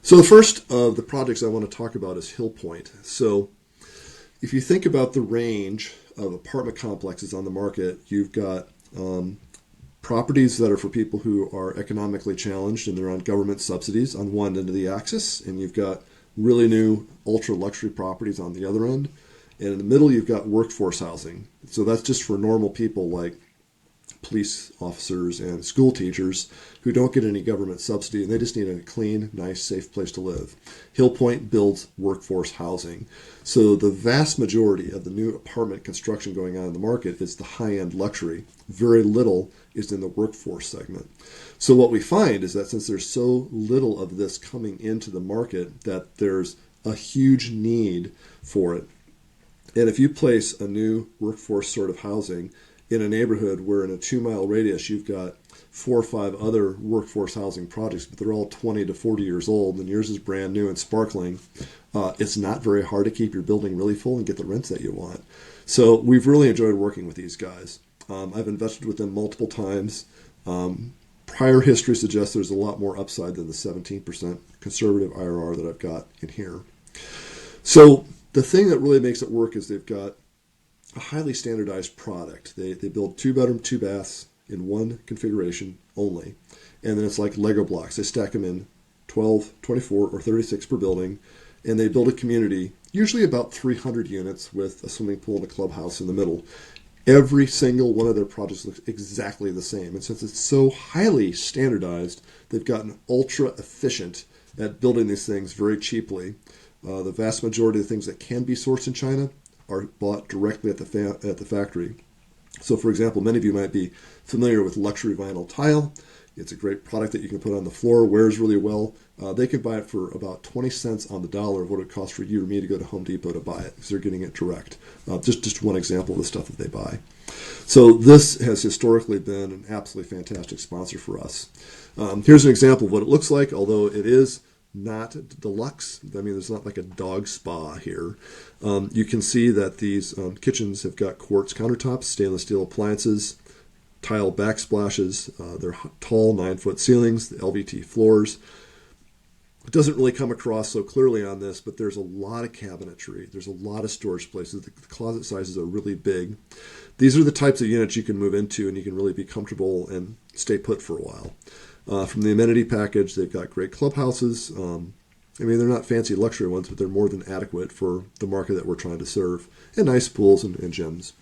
So the first of the projects I want to talk about is Hillpointe. So if you think about the range of apartment complexes on the market, you've got properties that are for people who are economically challenged and they're on government subsidies on one end of the axis, and you've got really new ultra luxury properties on the other end. And in the middle, you've got workforce housing. So that's just for normal people like police officers and school teachers who don't get any government subsidy, and they just need a clean, nice, safe place to live. Hillpointe builds workforce housing. So the vast majority of the new apartment construction going on in the market is the high-end luxury. Very little is in the workforce segment. So what we find is that since there's so little of this coming into the market, that there's a huge need for it. And if you place a new workforce sort of housing in a neighborhood where in a 2-mile radius you've got 4 or 5 other workforce housing projects, but they're all 20 to 40 years old, and yours is brand new and sparkling, it's not very hard to keep your building really full and get the rents that you want. So we've really enjoyed working with these guys. I've invested with them multiple times. Prior history suggests there's a lot more upside than the 17% conservative IRR that I've got in here. So the thing that really makes it work is they've got a highly standardized product. They build 2-bedroom, 2 baths in one configuration only. And then it's like Lego blocks. They stack them in 12, 24, or 36 per building. And they build a community, usually about 300 units with a swimming pool and a clubhouse in the middle. Every single one of their projects looks exactly the same. And since it's so highly standardized, they've gotten ultra efficient at building these things very cheaply. The vast majority of the things that can be sourced in China are bought directly at the factory. So for example, many of you might be familiar with luxury vinyl tile. It's a great product that you can put on the floor, wears really well. They can buy it for about 20 cents on the dollar of what it costs for you or me to go to Home Depot to buy it, because they're getting it direct. Just one example of the stuff that they buy. So this has historically been an absolutely fantastic sponsor for us. Here's an example of what it looks like, although it is not deluxe. I mean, there's not like a dog spa here. You can see that these kitchens have got quartz countertops, stainless steel appliances, tile backsplashes. They're tall 9-foot ceilings, the LVT floors. It doesn't really come across so clearly on this, but there's a lot of cabinetry. There's a lot of storage places. The closet sizes are really big. These are the types of units you can move into and you can really be comfortable and stay put for a while. From the amenity package, they've got great clubhouses. I mean, they're not fancy luxury ones, but they're more than adequate for the market that we're trying to serve, and nice pools and gyms.